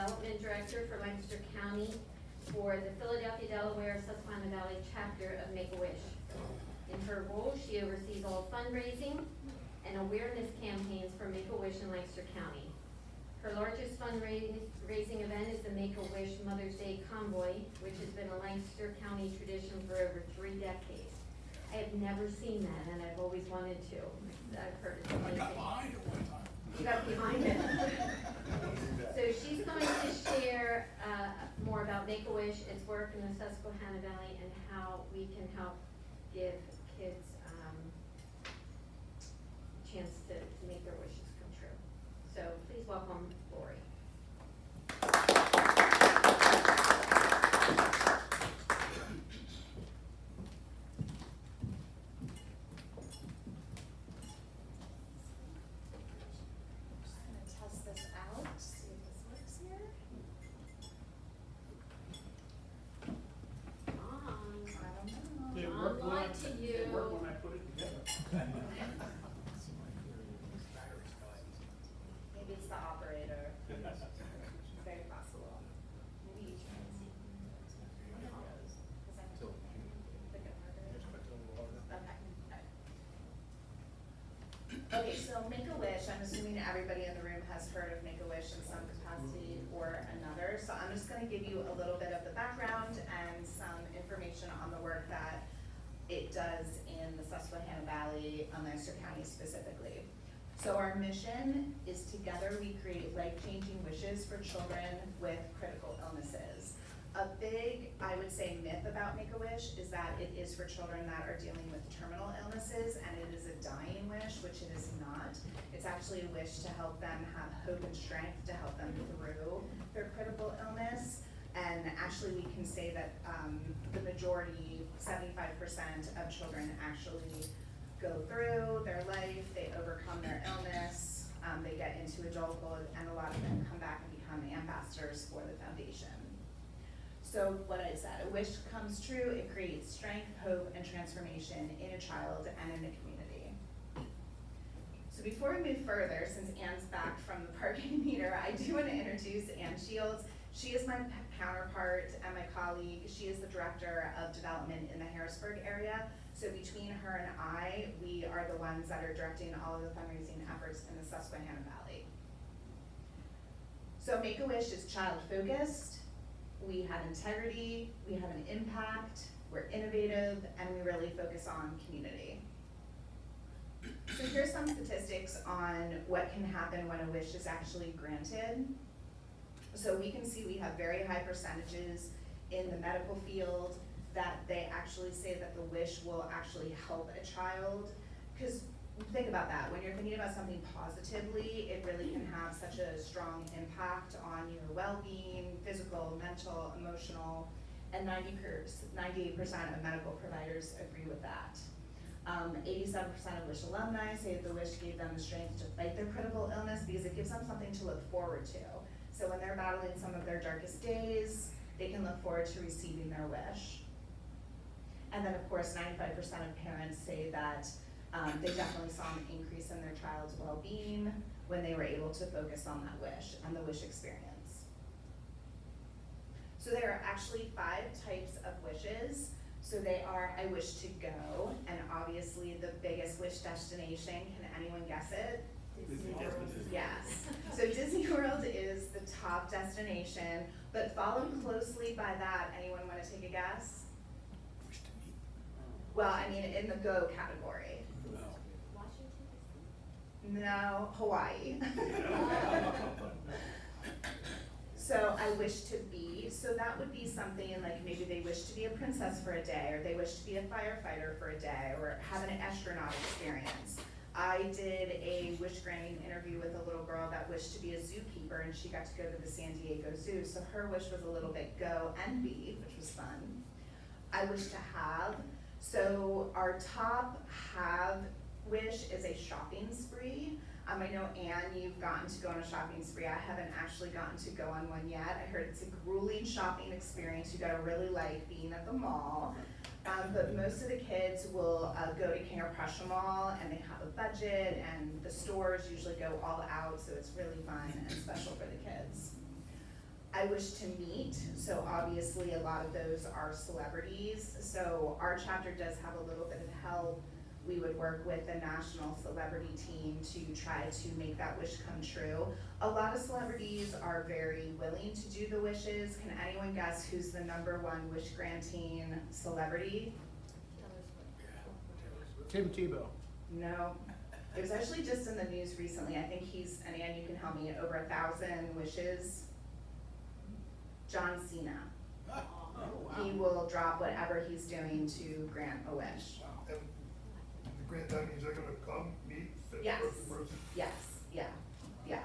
Development Director for Lancaster County for the Philadelphia, Delaware, Susquehanna Valley chapter of Make-A-Wish. In her role, she oversees all fundraising and awareness campaigns for Make-A-Wish in Lancaster County. Her largest fundraising event is the Make-A-Wish Mother's Day Convoy, which has been a Lancaster County tradition for over 3 decades. I have never seen that, and I've always wanted to. I've heard it's amazing. I got behind it one time. You got behind it. So she's going to share more about Make-A-Wish, its work in the Susquehanna Valley, and how we can help give kids a chance to make their wishes come true. So please welcome Lori. Maybe it's the operator. Very possible. Maybe you try and see. Okay, so Make-A-Wish, I'm assuming everybody in the room has heard of Make-A-Wish in some capacity or another. So I'm just gonna give you a little bit of the background and some information on the work that it does in the Susquehanna Valley, Lancaster County specifically. So our mission is together we create life-changing wishes for children with critical illnesses. A big, I would say, myth about Make-A-Wish is that it is for children that are dealing with terminal illnesses, and it is a dying wish, which it is not. It's actually a wish to help them have hope and strength to help them through their critical illness. And actually we can say that the majority, 75% of children actually go through their life, they overcome their illness, they get into adulthood, and a lot of them come back and become ambassadors for the foundation. So what I said, a wish comes true, it creates strength, hope, and transformation in a child and in the community. So before we move further, since Anne's back from the parking meter, I do want to introduce Anne Shields. She is my counterpart and my colleague. She is the Director of Development in the Harrisburg area. So between her and I, we are the ones that are directing all of the fundraising efforts in the Susquehanna Valley. So Make-A-Wish is child-focused. We have integrity, we have an impact, we're innovative, and we really focus on community. So here's some statistics on what can happen when a wish is actually granted. So we can see we have very high percentages in the medical field that they actually say that the wish will actually help a child. Because think about that, when you're thinking about something positively, it really can have such a strong impact on your well-being, physical, mental, emotional, and 98% of medical providers agree with that. 87% of WISH alumni say the wish gave them the strength to fight their critical illness because it gives them something to look forward to. So when they're battling some of their darkest days, they can look forward to receiving their wish. And then of course, 95% of parents say that they definitely saw an increase in their child's well-being when they were able to focus on that wish and the wish experience. So there are actually 5 types of wishes. So they are, I wish to go, and obviously the biggest wish destination, can anyone guess it? Disney World. Yes. So Disney World is the top destination, but followed closely by that, anyone want to take a guess? Wish to meet. Well, I mean, in the go category. No, Hawaii. So I wish to be, so that would be something like maybe they wish to be a princess for a day, or they wish to be a firefighter for a day, or have an astronaut experience. I did a wish granting interview with a little girl that wished to be a zookeeper, and she got to go to the San Diego Zoo, so her wish was a little bit go and be, which was fun. I wish to have, so our top have wish is a shopping spree. I know, Anne, you've gotten to go on a shopping spree. I haven't actually gotten to go on one yet. I heard it's a grueling shopping experience. You gotta really like being at the mall. But most of the kids will go to King of Prussia Mall, and they have a budget, and the stores usually go all out, so it's really fun and special for the kids. I wish to meet, so obviously a lot of those are celebrities. So our chapter does have a little bit of help. We would work with the national celebrity team to try to make that wish come true. A lot of celebrities are very willing to do the wishes. Can anyone guess who's the #1 wish granting celebrity? Tim Tebow. No. It was actually just in the news recently. I think he's, and Ann, you can help me, over 1,000 wishes. John Cena. He will drop whatever he's doing to grant a wish. And the grant, that means they're gonna come, meet, Yes. person. Yes, yeah.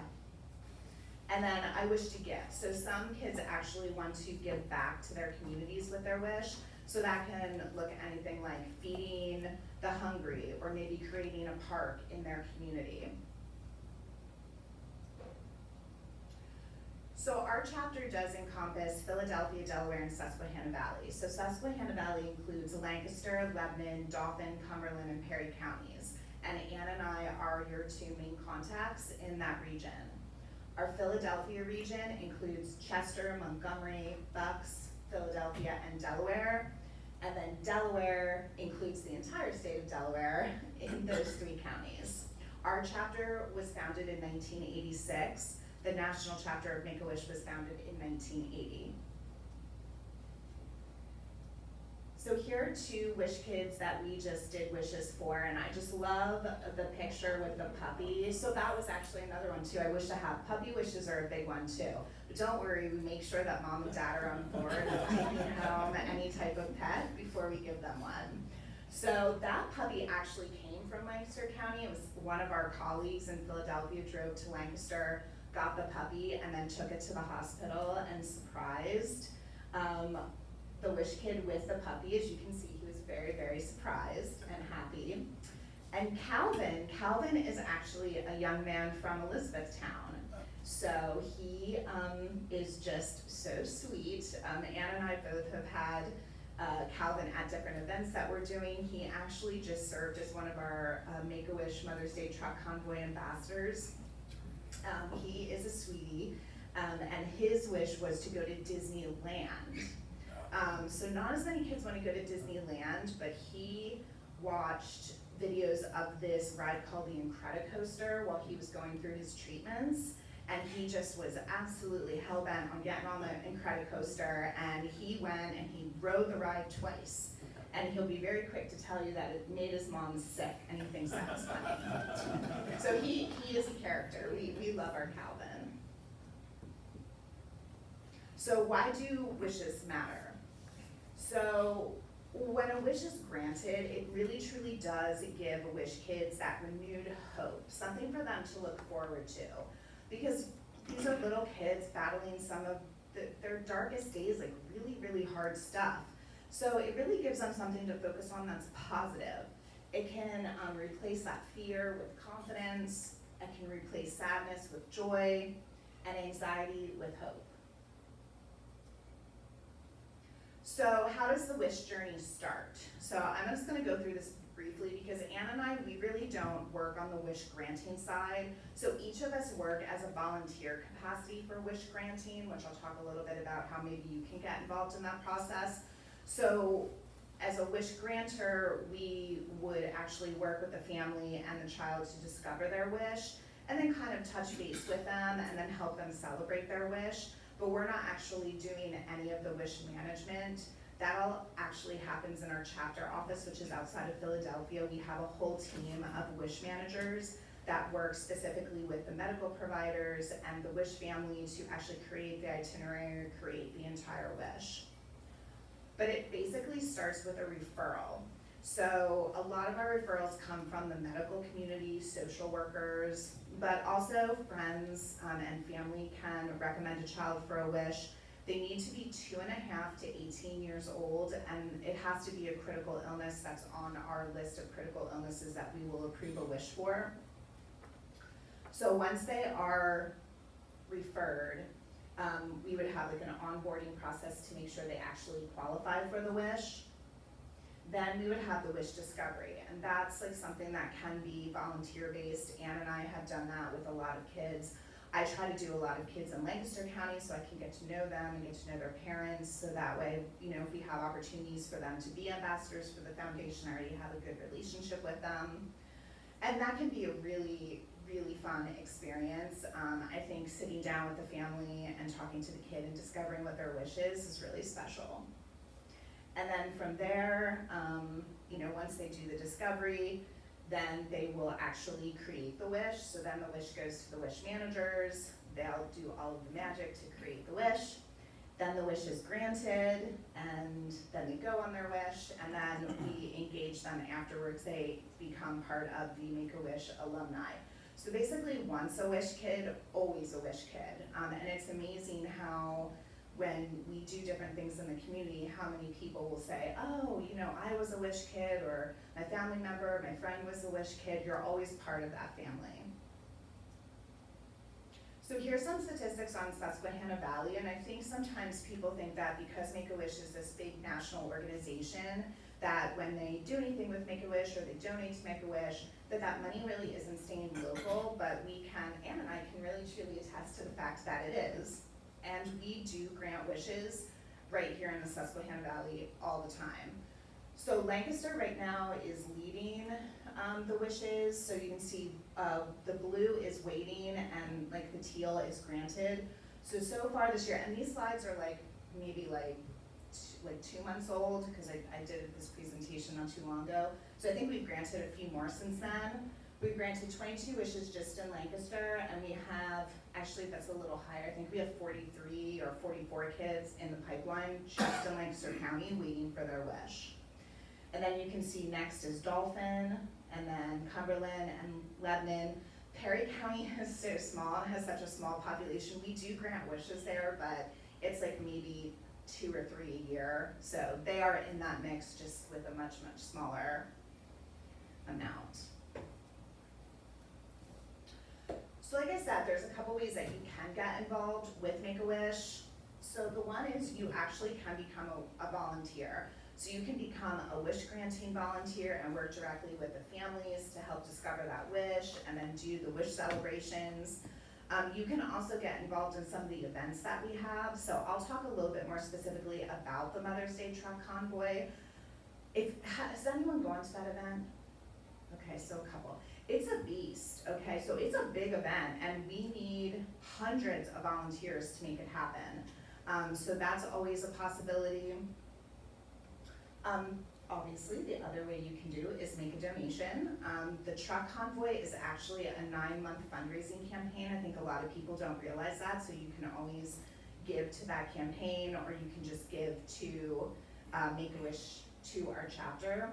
And then I wish to give. So some kids actually want to give back to their communities with their wish. So that can look anything like feeding the hungry or maybe creating a park in their community. So our chapter does encompass Philadelphia, Delaware, and Susquehanna Valley. So Susquehanna Valley includes Lancaster, Lebanon, Dauphin, Cumberland, and Perry counties. And Ann and I are your 2 main contacts in that region. Our Philadelphia region includes Chester, Montgomery, Bucks, Philadelphia, and Delaware. And then Delaware includes the entire state of Delaware in those 3 counties. Our chapter was founded in 1986. The national chapter of Make-A-Wish was founded in 1980. So here are 2 wish kids that we just did wishes for, and I just love the picture with the puppy. So that was actually another one too. I wish to have puppy wishes are a big one too. But don't worry, we make sure that mom and dad are on board with taking home any type of pet before we give them one. So that puppy actually came from Lancaster County. It was one of our colleagues in Philadelphia drove to Lancaster, got the puppy, and then took it to the hospital and surprised the wish kid with the puppy. As you can see, he was very, very surprised and happy. And Calvin is actually a young man from Elizabethtown. So he is just so sweet. Ann and I both have had Calvin at different events that we're doing. He actually just served as one of our Make-A-Wish Mother's Day Truck Convoy ambassadors. He is a sweetie, and his wish was to go to Disneyland. So not as many kids want to go to Disneyland, but he watched videos of this ride called the Incredicoaster while he was going through his treatments, and he just was absolutely hell-bent on getting on the Incredicoaster, and he went and he rode the ride twice. And he'll be very quick to tell you that it made his mom sick, and he thinks that's funny. So he is a character. We love our Calvin. So why do wishes matter? So when a wish is granted, it really truly does give wish kids that renewed hope, something for them to look forward to. Because these are little kids battling some of their darkest days, like really, really hard stuff. So it really gives them something to focus on that's positive. It can replace that fear with confidence. It can replace sadness with joy, and anxiety with hope. So how does the wish journey start? So I'm just gonna go through this briefly because Ann and I, we really don't work on the wish granting side. So each of us work as a volunteer capacity for wish granting, which I'll talk a little bit about how maybe you can get involved in that process. So as a wish granter, we would actually work with the family and the child to discover their wish and then kind of touch base with them and then help them celebrate their wish. But we're not actually doing any of the wish management. That all actually happens in our chapter office, which is outside of Philadelphia. We have a whole team of wish managers that work specifically with the medical providers and the wish family to actually create the itinerary, create the entire wish. But it basically starts with a referral. So a lot of our referrals come from the medical community, social workers, but also friends and family can recommend a child for a wish. They need to be 2.5 to 18 years old, and it has to be a critical illness that's on our list of critical illnesses that we will approve a wish for. So once they are referred, we would have like an onboarding process to make sure they actually qualify for the wish. Then we would have the wish discovery, and that's like something that can be volunteer based. Ann and I have done that with a lot of kids. I try to do a lot of kids in Lancaster County so I can get to know them and get to know their parents, so that way, you know, if we have opportunities for them to be ambassadors for the foundation, I already have a good relationship with them. And that can be a really, really fun experience. I think sitting down with the family and talking to the kid and discovering what their wish is really special. And then from there, you know, once they do the discovery, then they will actually create the wish. So then the wish goes to the wish managers. They'll do all of the magic to create the wish. Then the wish is granted, and then they go on their wish, and then we engage them afterwards. They become part of the Make-A-Wish alumni. So basically, once a wish kid, always a wish kid. And it's amazing how when we do different things in the community, how many people will say, oh, you know, I was a wish kid, or my family member, my friend was a wish kid. You're always part of that family. So here's some statistics on Susquehanna Valley, and I think sometimes people think that because Make-A-Wish is this big national organization, that when they do anything with Make-A-Wish or they donate to Make-A-Wish, that money really isn't staying local, but we can, Ann and I can really truly attest to the fact that it is. And we do grant wishes right here in the Susquehanna Valley all the time. So Lancaster right now is leading the wishes. So you can see the blue is waiting and like the teal is granted. So far this year, and these slides are like maybe like 2 months old, because I did this presentation not too long ago. So I think we've granted a few more since then. We've granted 22 wishes just in Lancaster, and we have, actually that's a little higher, I think we have 43 or 44 kids in the pipeline just in Lancaster County waiting for their wish. And then you can see next is Dolphin, and then Cumberland and Lebanon. Perry County is so small and has such a small population. We do grant wishes there, but it's like maybe 2 or 3 a year. So they are in that mix, just with a much, much smaller amount. So like I said, there's a couple ways that you can get involved with Make-A-Wish. So the one is you actually can become a volunteer. So you can become a wish granting volunteer and work directly with the families to help discover that wish and then do the wish celebrations. You can also get involved in some of the events that we have. So I'll talk a little bit more specifically about the Mother's Day truck convoy. Has anyone gone to that event? Okay, so a couple. It's a beast, okay? So it's a big event, and we need hundreds of volunteers to make it happen. So that's always a possibility. Obviously, the other way you can do is make a donation. The truck convoy is actually a 9-month fundraising campaign. I think a lot of people don't realize that, so you can always give to that campaign, or you can just give to Make-A-Wish to our chapter.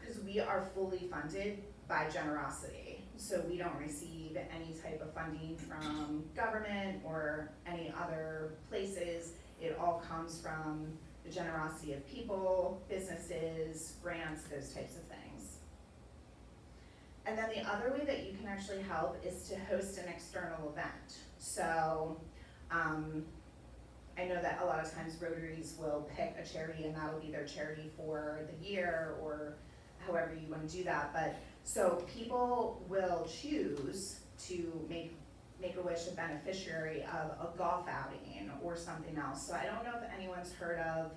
Because we are fully funded by generosity. So we don't receive any type of funding from government or any other places. It all comes from the generosity of people, businesses, grants, those types of things. And then the other way that you can actually help is to host an external event. So I know that a lot of times Rotaries will pick a charity and that'll be their charity for the year or however you want to do that. But so people will choose to make Make-A-Wish a beneficiary of a golf outing or something else. So I don't know if anyone's heard of,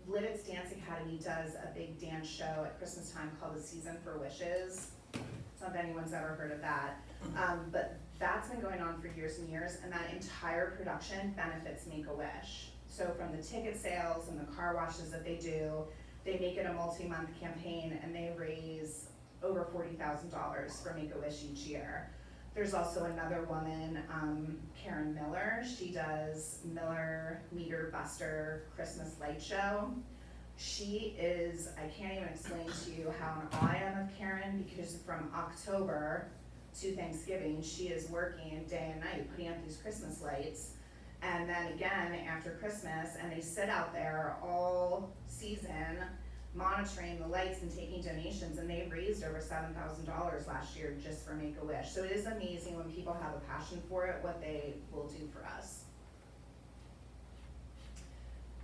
Lidditz Dance Academy does a big dance show at Christmas time called the Season for Wishes. I don't know if anyone's ever heard of that. But that's been going on for years and years, and that entire production benefits Make-A-Wish. So from the ticket sales and the car washes that they do, they make it a multi-month campaign, and they raise over $40,000 for Make-A-Wish each year. There's also another woman, Karen Miller. She does Miller Meter Buster Christmas Light Show. She is, I can't even explain to you how in awe I am of Karen, because from October to Thanksgiving, she is working day and night putting up these Christmas lights. And then again after Christmas, and they sit out there all season monitoring the lights and taking donations, and they raised over $7,000 last year just for Make-A-Wish. So it is amazing when people have a passion for it, what they will do for us.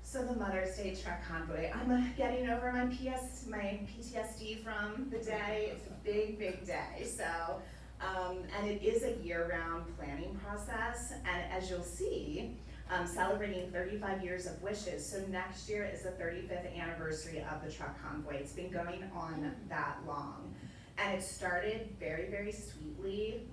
So the Mother's Day truck convoy, I'm getting over my PTSD from the day. It's a big, big day. So And it is a year-round planning process, and as you'll see, celebrating 35 years of Wishes. So next year is the 35th anniversary of the truck convoy. It's been going on that long. And it started very, very sweetly.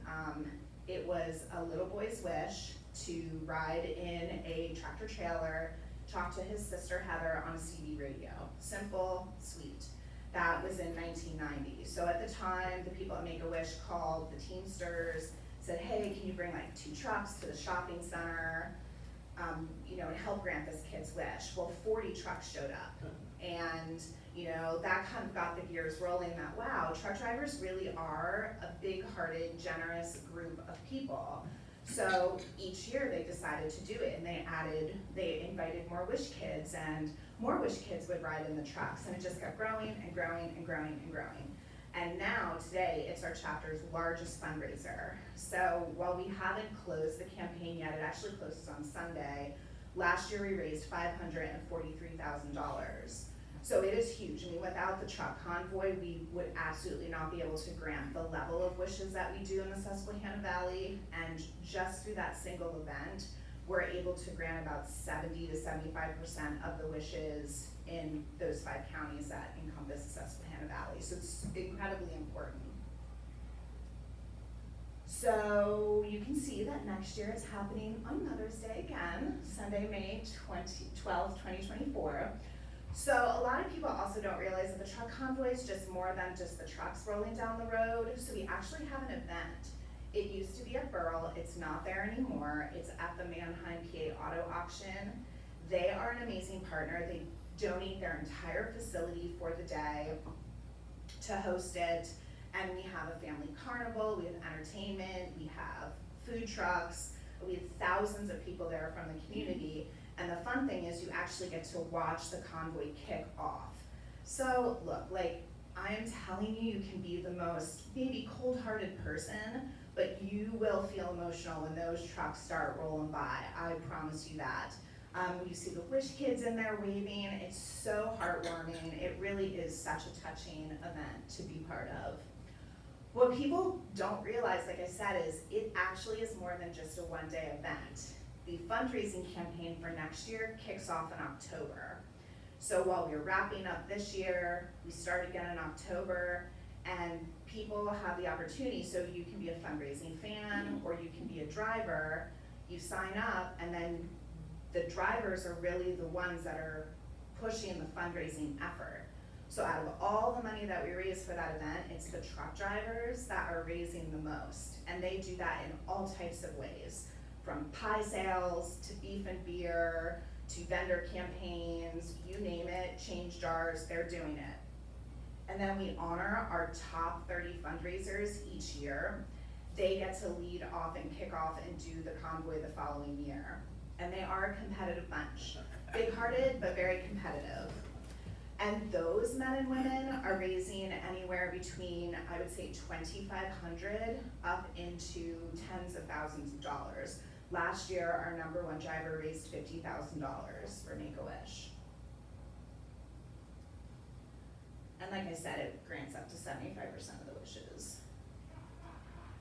It was a little boy's wish to ride in a tractor trailer, talk to his sister Heather on a CB radio. Simple, sweet. That was in 1990. So at the time, the people at Make-A-Wish called the Teamsters, said, hey, can you bring like 2 trucks to the shopping center, and help grant this kid's wish? Well, 40 trucks showed up. And, that kind of got the gears rolling that, wow, truck drivers really are a big-hearted, generous group of people. So each year they decided to do it, and they invited more Wish kids, and more Wish kids would ride in the trucks, and it just kept growing and growing and growing and growing. And now, today, it's our chapter's largest fundraiser. So while we haven't closed the campaign yet, it actually closes on Sunday. Last year we raised $543,000. So it is huge. I mean, without the truck convoy, we would absolutely not be able to grant the level of wishes that we do in the Susquehanna Valley. And just through that single event, we're able to grant about 70 to 75% of the wishes in those 5 counties that encompass the Susquehanna Valley. So it's incredibly important. So you can see that next year is happening on Mother's Day again, Sunday, May 12th, 2024. So a lot of people also don't realize that the truck convoy is just more than just the trucks rolling down the road. So we actually have an event. It used to be at Burl, it's not there anymore. It's at the Manheim PA Auto Auction. They are an amazing partner. They donate their entire facility for the day to host it. And we have a family carnival, we have entertainment, we have food trucks, we have thousands of people there from the community. And the fun thing is you actually get to watch the convoy kick off. So look, I am telling you, you can be the most maybe cold-hearted person, but you will feel emotional when those trucks start rolling by. I promise you that. You see the Wish kids in there waving. It's so heartwarming. It really is such a touching event to be part of. What people don't realize, like I said, is it actually is more than just a one-day event. The fundraising campaign for next year kicks off in October. So while we're wrapping up this year, we start again in October, and people have the opportunity, so you can be a fundraising fan or you can be a driver. You sign up, and then the drivers are really the ones that are pushing the fundraising effort. So out of all the money that we raise for that event, it's the truck drivers that are raising the most. And they do that in all types of ways, from pie sales to beef and beer to vendor campaigns, you name it, change jars, they're doing it. And then we honor our top 30 fundraisers each year. They get to lead off and kick off and do the convoy the following year. And they are a competitive bunch. Big-hearted, but very competitive. And those men and women are raising anywhere between, I would say, $2,500 up into tens of thousands of dollars. Last year, our #1 driver raised $50,000 for Make-A-Wish. And like I said, it grants up to 75% of the wishes.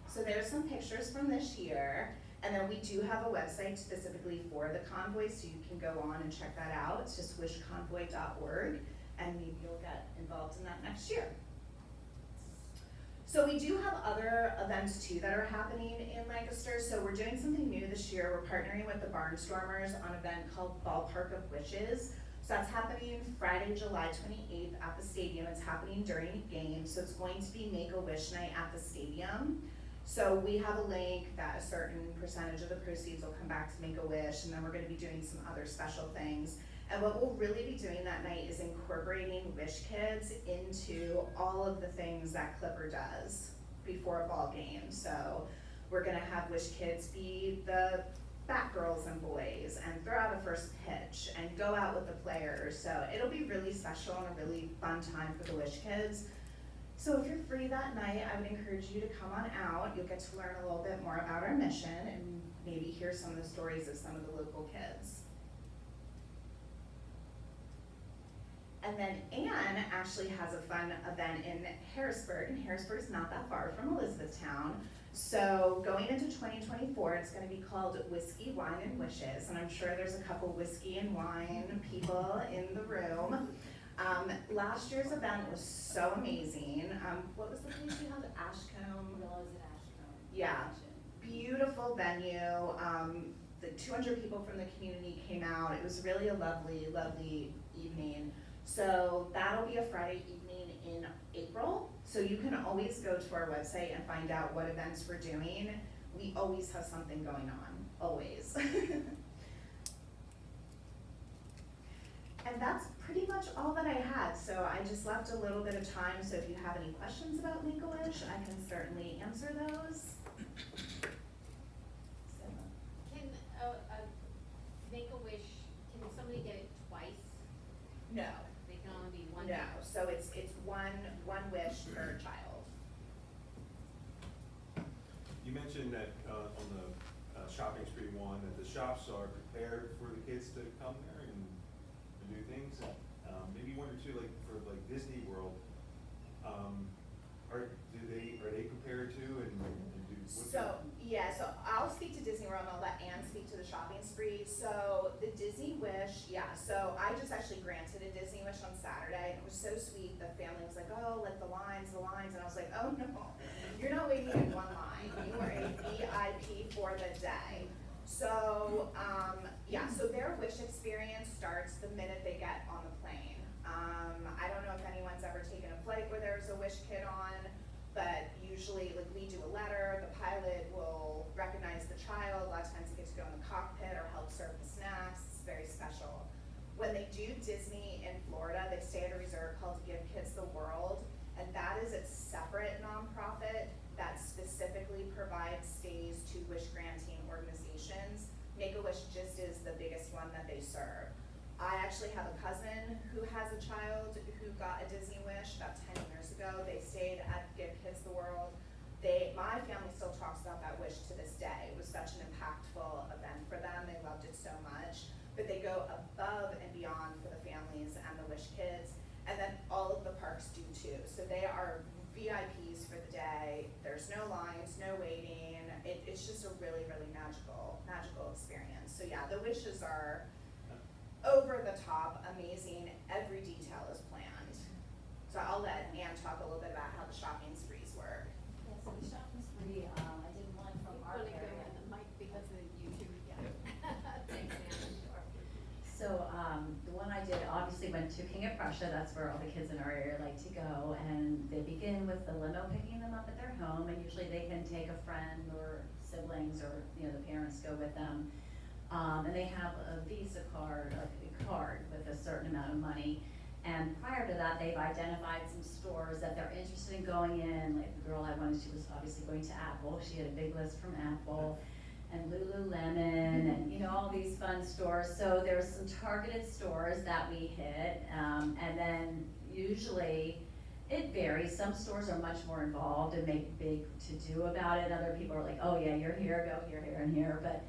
So there's some pictures from this year. And then we do have a website specifically for the convoy, so you can go on and check that out. It's just wishconvoy.org, and maybe you'll get involved in that next year. So we do have other events too that are happening in Lancaster. So we're doing something new this year. We're partnering with the Barnstormers on an event called Ballpark of Wishes. So that's happening Friday, July 28th at the stadium. It's happening during a game. So it's going to be Make-A-Wish night at the stadium. So we have a link that a certain percentage of the proceeds will come back to Make-A-Wish, and then we're gonna be doing some other special things. And what we'll really be doing that night is incorporating Wish Kids into all of the things that Clipper does before a ball game. So we're gonna have Wish Kids be the bat girls and boys and throw out a first pitch and go out with the players. So it'll be really special and a really fun time for the Wish Kids. So if you're free that night, I would encourage you to come on out. You'll get to learn a little bit more about our mission and maybe hear some of the stories of some of the local kids. And then Anne actually has a fun event in Harrisburg, and Harrisburg is not that far from Elizabethtown. So going into 2024, it's gonna be called Whiskey, Wine, and Wishes, and I'm sure there's a couple whiskey and wine people in the room. Last year's event was so amazing. What was the place we held? Ashcombe? Villas in Ashcombe. Yeah. Beautiful venue. The 200 people from the community came out. It was really a lovely, lovely evening. So that'll be a Friday evening in April. So you can always go to our website and find out what events we're doing. We always have something going on, always. And that's pretty much all that I had. So I just left a little bit of time. So if you have any questions about Make-A-Wish, I can certainly answer those. So. Can, Make-A-Wish, can somebody get it twice? No. They can only be one? No, so it's one wish per child. You mentioned that on the shopping spree one, that the shops are prepared for the kids to come there and do things. Maybe one or two, like for like Disney World, are they prepared to and do? So, yeah, so I'll speak to Disney World and I'll let Anne speak to the shopping spree. So the Disney Wish, yeah, so I just actually granted a Disney Wish on Saturday, and it was so sweet. The family was like, oh, like the lines, and I was like, oh no, you're not waiting in one line. You are a VIP for the day. So, yeah, so their Wish experience starts the minute they get on the plane. I don't know if anyone's ever taken a flight where there's a Wish kit on, but usually, like, we do a letter, the pilot will recognize the child, a lot of times they get to go in the cockpit or help serve the snacks, it's very special. When they do Disney in Florida, they stay at a resort called Give Kids the World, and that is a separate nonprofit that specifically provides stays to wish granting organizations. Make-A-Wish just is the biggest one that they serve. I actually have a cousin who has a child who got a Disney Wish about 10 years ago. They stayed at Give Kids the World. My family still talks about that wish to this day. It was such an impactful event for them. They loved it so much. But they go above and beyond for the families and the Wish kids. And then all of the parks do too. So they are VIPs for the day. There's no lines, no waiting. It's just a really, really magical experience. So yeah, the wishes are over the top, amazing. Every detail is planned. So I'll let Anne talk a little bit about how the shopping sprees work. Yeah, so the shopping spree, I did one from our area. The mic because of YouTube, yeah. Thanks, Anne. So, the one I did obviously went to King of Prussia, that's where all the kids in our area like to go, and they begin with the limo picking them up at their home, and usually they can take a friend or siblings or, you know, the parents go with them. And they have a Visa card, like a card with a certain amount of money. And prior to that, they've identified some stores that they're interested in going in. Like the girl I wanted, she was obviously going to Apple. She had a big list from Apple and Lululemon and, you know, all these fun stores. So there's some targeted stores that we hit. And then usually it varies. Some stores are much more involved and make big to do about it. Other people are like, oh yeah, you're here, go here, here, and here. But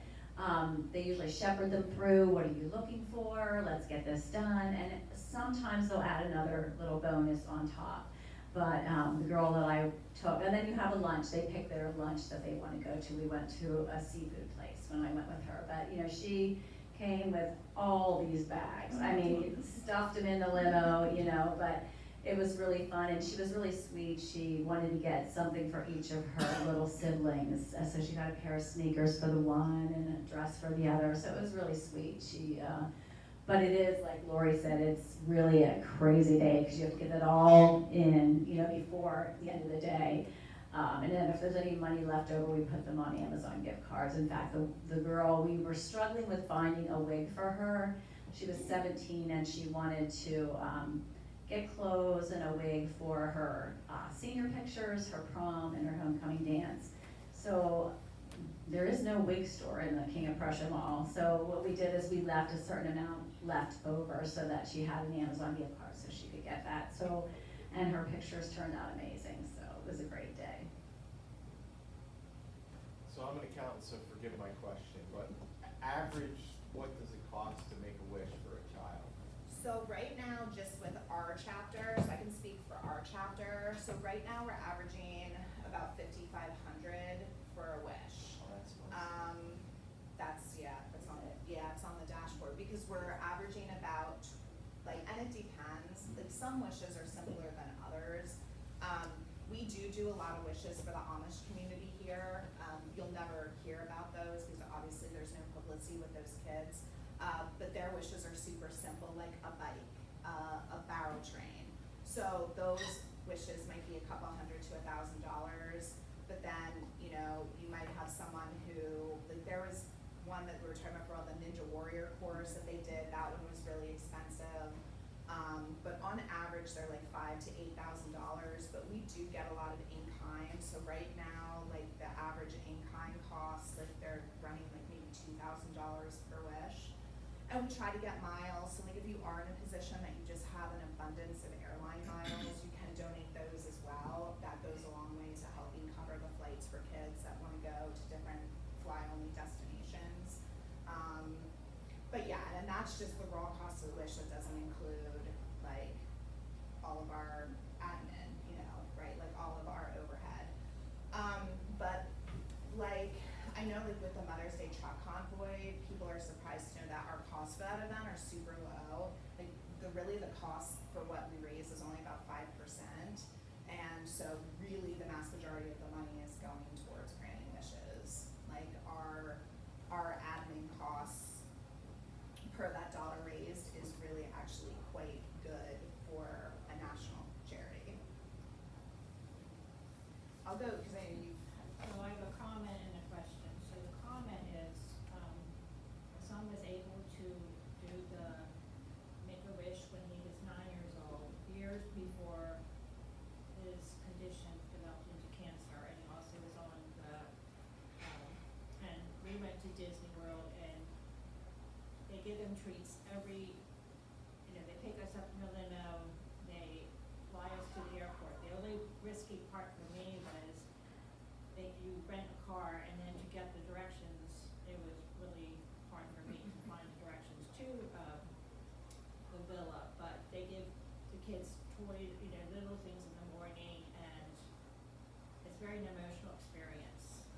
they usually shepherd them through, what are you looking for, let's get this done, and sometimes they'll add another little bonus on top. But the girl that I took, and then you have a lunch, they pick their lunch that they want to go to. We went to a seafood place when I went with her, but you know, she came with all these bags. I mean, stuffed them in the limo, you know, but it was really fun, and she was really sweet. She wanted to get something for each of her little siblings. So she got a pair of sneakers for the one and a dress for the other. So it was really sweet. But it is, like Lori said, it's really a crazy day because you have to get it all in, you know, before the end of the day. And then if there's any money left over, we put them on Amazon gift cards. In fact, the girl, we were struggling with finding a wig for her. She was 17 and she wanted to get clothes and a wig for her senior pictures, her prom, and her homecoming dance. So there is no wig store in the King of Prussia Mall. So what we did is we left a certain amount left over so that she had an Amazon gift card so she could get that. So, and her pictures turned out amazing. So it was a great day. So I'm an accountant, so forgive my question, but average, what does it cost to make a wish for a child? So right now, just with our chapter, so I can speak for our chapter, so right now we're averaging about 5,500 for a wish. Oh, that's nice. It's on the dashboard, because we're averaging about, like, and it depends, like, some wishes are simpler than others. We do a lot of wishes for the Amish community here. You'll never hear about those, because obviously there's no publicity with those kids. But their wishes are super simple, like a bike, a barrel train. So those wishes might be a couple hundred to $1,000, but then, you know, you might have someone who, like, there was one that we were talking about for all the Ninja Warrior course that they did, that one was really expensive. But on average, they're like $5,000 to $8,000, but we do get a lot of in-kind. So right now, like, the average in-kind costs, like, they're running like maybe $2,000 per wish. And we try to get miles, so like if you are in a position that you just have an abundance of airline miles, you can donate those as well. That goes a long way to helping cover the flights for kids that wanna go to different fly-only destinations. But yeah, and that's just the raw cost of the wish, that doesn't include like all of our admin, you know, right, like all of our overhead. But like, I know like with the Mother's Day truck convoy, people are surprised to know that our costs for that event are super low. Like, the cost for what we raise is only about 5%. And so really the mass majority of the money is going towards granting wishes. Like our admin costs per that dollar raised is really actually quite good for a national charity. I'll go, cause I know you. So I have a comment and a question. So the comment is, my son was able to do the Make-A-Wish when he was 9 years old, years before his condition developed into cancer, and he also was on the, and we went to Disney World, and they give him treats every, you know, they pick us up in a limo, they fly us to the airport. The only risky part for me was that you rent a car, and then to get the directions, it was really hard for me to find the directions to the villa. But they give the kids toys, you know, little things in the morning, and it's very an emotional experience.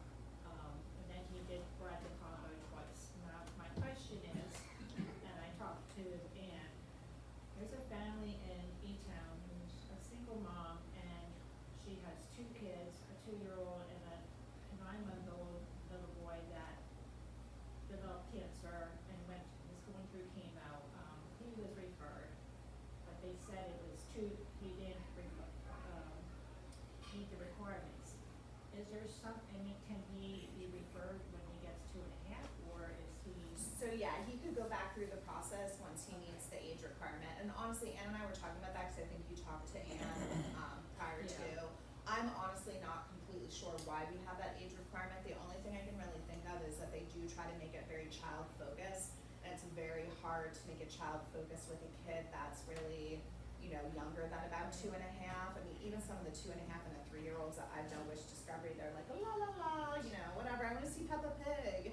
And then he did ride the combo twice. Now, my question is, and I talked to his aunt, there's a family in E-Town who's a single mom, and she has 2 kids, a 2-year-old and a 9-month-old little boy that developed cancer and was going through chemo. He was referred, but they said it was he didn't meet the requirements. Is there can he be referred when he gets 2.5, or is he? So yeah, he could go back through the process once he meets the age requirement. And honestly, Ann and I were talking about that, cause I think you talked to Ann, prior Yeah. to. I'm honestly not completely sure why we have that age requirement. The only thing I can really think of is that they do try to make it very child focused. And it's very hard to make it child focused with a kid that's really, you know, younger than about 2.5. I mean, even some of the 2.5 and the 3-year-olds that I've done wish discovery, they're like, la la la, you know, whatever, I wanna see Peppa Pig.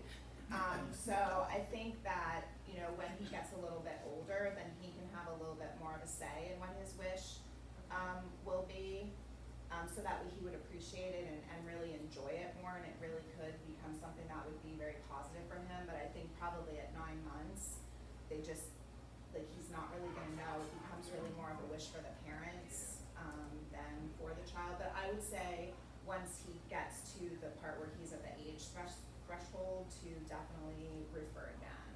So I think that, you know, when he gets a little bit older, then he can have a little bit more of a say in what his wish, will be. So that way he would appreciate it and really enjoy it more, and it really could become something that would be very positive for him. But I think probably at 9 months, they just, like, he's not really gonna know. It becomes really more of a wish for the parents, than for the child. But I would say, once he gets to the part where he's at the age threshold, to definitely refer again.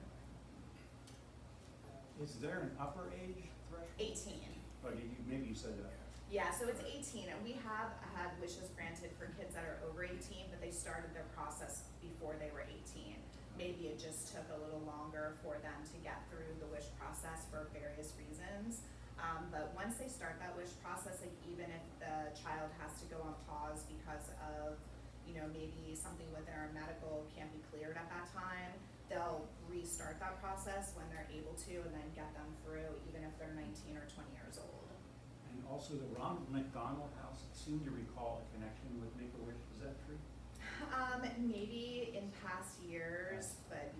Is there an upper age threshold? 18. Oh, maybe you said that. Yeah, so it's 18, and we have had wishes granted for kids that are over 18, but they started their process before they were 18. Maybe it just took a little longer for them to get through the wish process for various reasons. But once they start that wish process, like even if the child has to go on pause because of, you know, maybe something with their medical can't be cleared at that time, they'll restart that process when they're able to, and then get them through even if they're 19 or 20 years old. And also the Ronald McDonald House seemed to recall a connection with Make-A-Wish, is that true? Maybe in past years, but,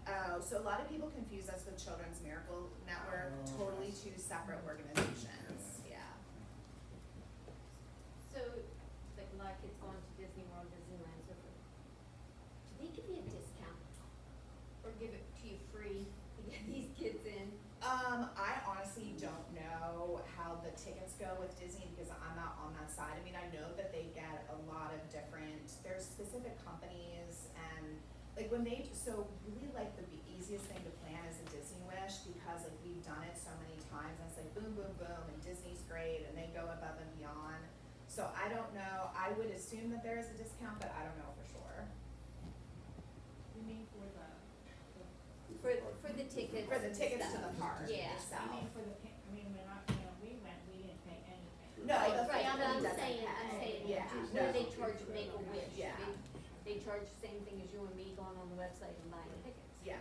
oh, No, so a lot of people confuse us with Children's Miracle Network, totally two separate organizations, yeah. So, like a lot of kids going to Disney World, Disneyland, so forth. Do they give you a discount? Or give it to you free to get these kids in? I honestly don't know how the tickets go with Disney because I'm not on that side. I mean, I know that they get a lot of different, there's specific companies and like when they, so really like the easiest thing to plan is a Disney Wish because like we've done it so many times and it's like boom, boom, boom and Disney's great and they go above and beyond. So I don't know, I would assume that there is a discount, but I don't know for sure. You mean for the, For the tickets. For the tickets to and the stuff. park Yeah. itself. I mean for the, I mean, when we went, we didn't pay anything. No, Right, the right, but I'm family doesn't saying, pay. Yeah, where no. they charge Make-A-Wish. Yeah. They charge the same thing as you and me going on the website and buying tickets. Yeah,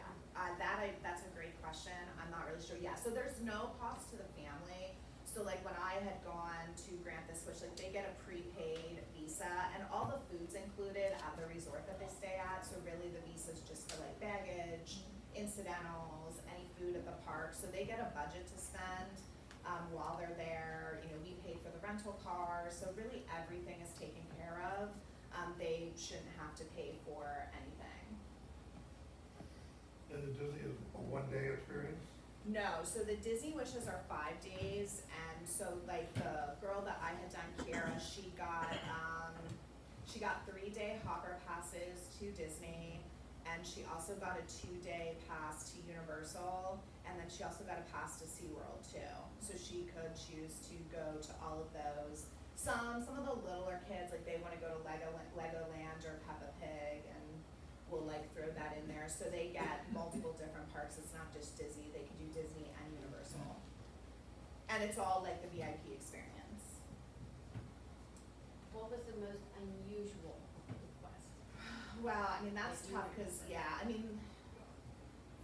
that's a great question, I'm not really sure, yeah, so there's no cost to the family. So like when I had gone to grant this wish, like they get a prepaid visa and all the food's included at the resort that they stay at, so really the visa's just for like baggage, incidentals, any food at the park, so they get a budget to spend, while they're there, you know, we paid for the rental car, so really everything is taken care of. They shouldn't have to pay for anything. And the Disney is a one-day experience? No, so the Disney Wishes are 5 days, and so like the girl that I had done, Kiara, she got 3-day hopper passes to Disney, and she also got a 2-day pass to Universal, and then she also got a pass to SeaWorld too. So she could choose to go to all of those. Some of the littler kids, like they wanna go to Legoland or Peppa Pig, and we'll like throw that in there, so they get multiple different parks, it's not just Disney, they can do Disney and Universal. And it's all like the VIP experience. What was the most unusual request? Well, I mean, that's Like you tough, were cause saying. yeah, I mean,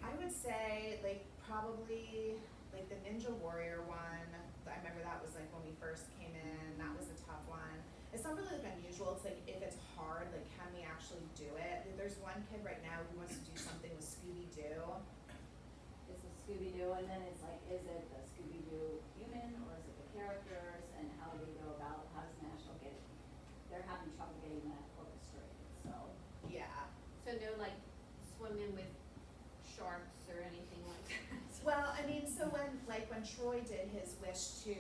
I would say like probably like the Ninja Warrior one, I remember that was like when we first came in, that was a tough one. It's not really like unusual, it's like if it's hard, like can we actually do it? Like, there's one kid right now who wants to do something with Scooby-Doo. It's a Scooby-Doo, and then it's like, is it the Scooby-Doo human, or is it the characters, and how do they go about, how does National get it? They're having trouble getting that orchestrated, so. Yeah. So no like swimming with sharks or anything like that? Well, I mean, so when Troy did his wish to,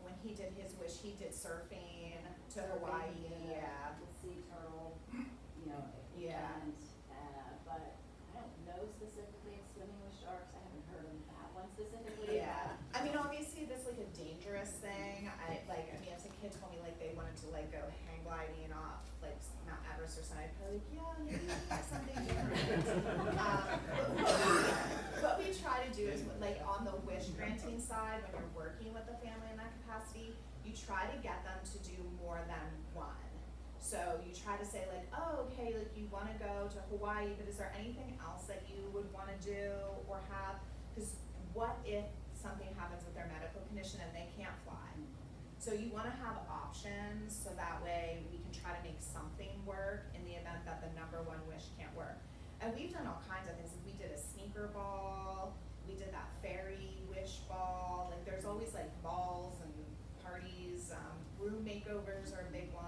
when he did his wish, he did surfing to Hawaii, yeah. The sea turtle, you know, Yeah. and, but I don't know specifically if swimming with sharks, I haven't heard of that one specifically. Yeah, I mean, obviously, that's like a dangerous thing, I mean, if a kid told me like they wanted to like go hang gliding off like Mount Everest or something, I'd probably like, yeah, maybe something different. What we try to do is like on the wish granting side, when you're working with the family in that capacity, you try to get them to do more than one. So you try to say like, oh, okay, like you wanna go to Hawaii, but is there anything else that you would wanna do or have? Cause what if something happens with their medical condition and they can't fly? So you wanna have options, so that way we can try to make something work in the event that the number one wish can't work. And we've done all kinds of things, we did a sneaker ball, we did that fairy wish ball, like there's always like balls and parties, room makeovers are a big one,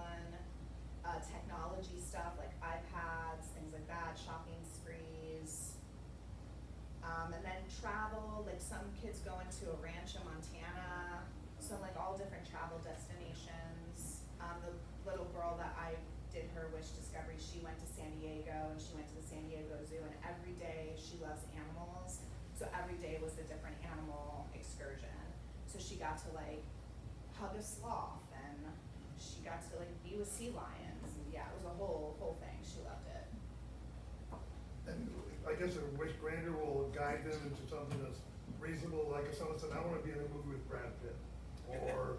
technology stuff like iPads, things like that, shopping sprees. And then travel, like some kids go into a ranch in Montana, so like all different travel destinations. The little girl that I did her wish discovery, she went to San Diego and she went to the San Diego Zoo, and every day she loves animals, so every day was a different animal excursion. So she got to like hug a sloth and she got to like be with sea lions, and yeah, it was a whole thing, she loved it. And I guess a wish granter will guide them into something that's reasonable, like if someone said, I wanna be in a movie with Brad Pitt, or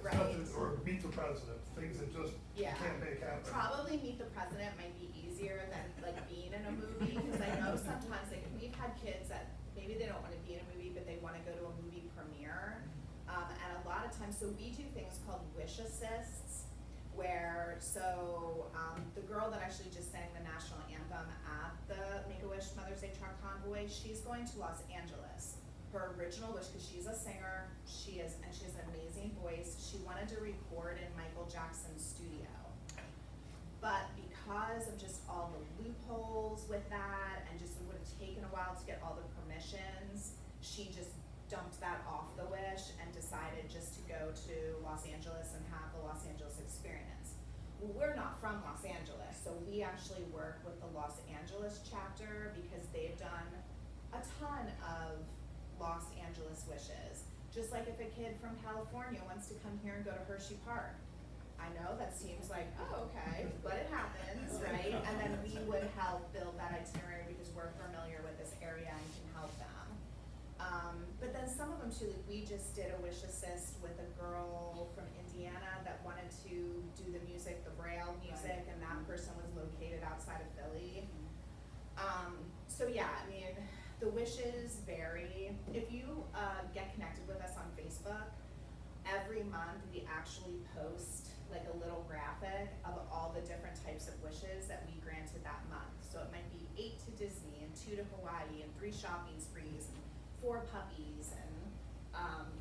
Right. something, or Meet the President, things that just Yeah. can't make happen. Probably Meet the President might be easier than like being in a movie, because I know sometimes like we've had kids that maybe they don't wanna be in a movie, but they wanna go to a movie premiere. And a lot of times, so we do things called wish assists, where, the girl that actually just sang the national anthem at the Make-A-Wish Mother's Day Truck Convoy, she's going to Los Angeles. Her original wish, because she's a singer, she has an amazing voice, she wanted to record in Michael Jackson's studio. But because of just all the loopholes with that, and just it would have taken a while to get all the permissions, she just dumped that off the wish and decided just to go to Los Angeles and have the Los Angeles experience. Well, we're not from Los Angeles, so we actually work with the Los Angeles chapter because they've done a ton of Los Angeles wishes. Just like if a kid from California wants to come here and go to Hershey Park. I know that seems like, oh, okay, but it happens, right? And then we would help build that itinerary because we're familiar with this area and can help them. But then some of them too, like we just did a wish assist with a girl from Indiana that wanted to do the music, the Braille music, and that person was located outside of Philly. So yeah, I mean, the wishes vary. If you get connected with us on Facebook, every month we actually post like a little graphic of all the different types of wishes that we granted that month. So it might be 8 to Disney and 2 to Hawaii and 3 shopping sprees and 4 puppies and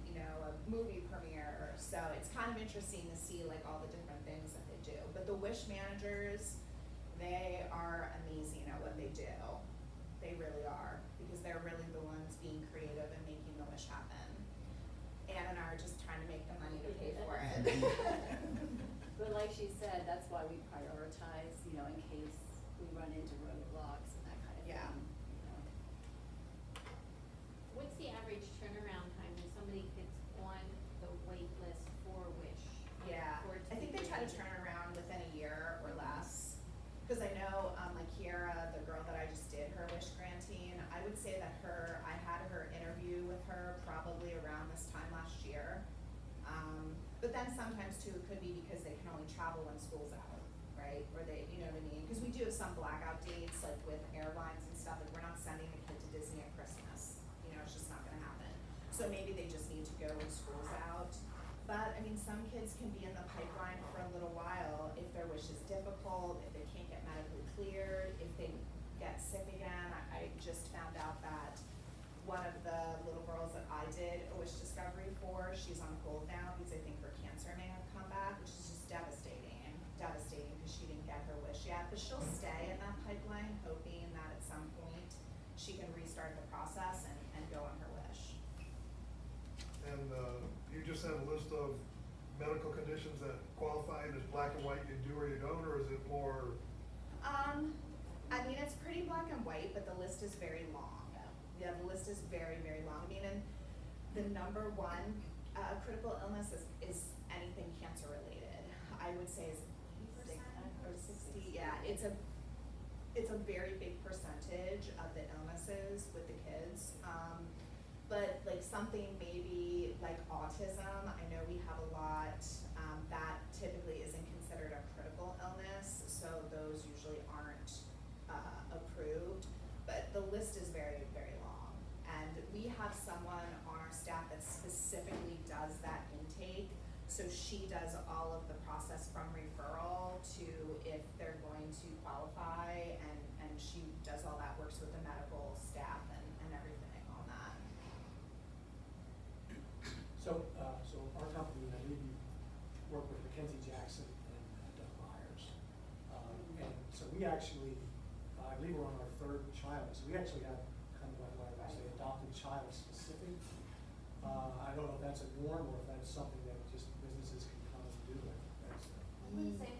you know, a movie premiere. So it's kind of interesting to see like all the different things that they do. But the wish managers, they are amazing at what they do. They really are, because they're really the ones being creative and making the wish happen. Ann and I are just trying to make the money to pay for it. But like she said, that's why we prioritize, you know, in case we run into roadblocks and that kind of thing. Yeah. You know. What's the average turnaround time when somebody gets on the wait list for Wish? Yeah, For it to I think be they try to granted? turn around within a year or less. Cause I know, like Kiara, the girl that I just did her wish granting, I would say that I had her interview with her probably around this time last year. But then sometimes too, it could be because they can only travel when school's out, right? Or they, you know what I mean? Cause we do have some blackout dates, like with airlines and stuff, like we're not sending the kid to Disney at Christmas. You know, it's just not gonna happen. So maybe they just need to go when school's out. But, I mean, some kids can be in the pipeline for a little while if their wish is difficult, if they can't get medically cleared, if they get sick again. I just found out that one of the little girls that I did a wish discovery for, she's on hold now because I think her cancer may have come back, which is just devastating because she didn't get her wish yet. But she'll stay in that pipeline, hoping that at some point she can restart the process and go on her wish. And you just have a list of medical conditions that qualify, and it's black and white, you do or you don't, or is it more? I mean, it's pretty black and white, but the list is very long. Yeah, the list is very, very long. I mean, and the number one critical illness is anything cancer related. I would say is 80% or 60. Yeah, it's a very big percentage of the illnesses with the kids. But like something maybe like autism, I know we have a lot, that typically isn't considered a critical illness, so those usually aren't approved. But the list is very, very long. And we have someone on our staff that specifically does that intake. So she does all of the process from referral to if they're going to qualify, and she does all that, works with the medical staff and everything on that. So our company, I believe you work with Mackenzie Jackson and Doug Myers. And so we actually, I believe we're on our 3rd child, so we actually have kind of like what I would say adopted child specific. I don't know if that's a norm or if that's something that just businesses can come and do. I would say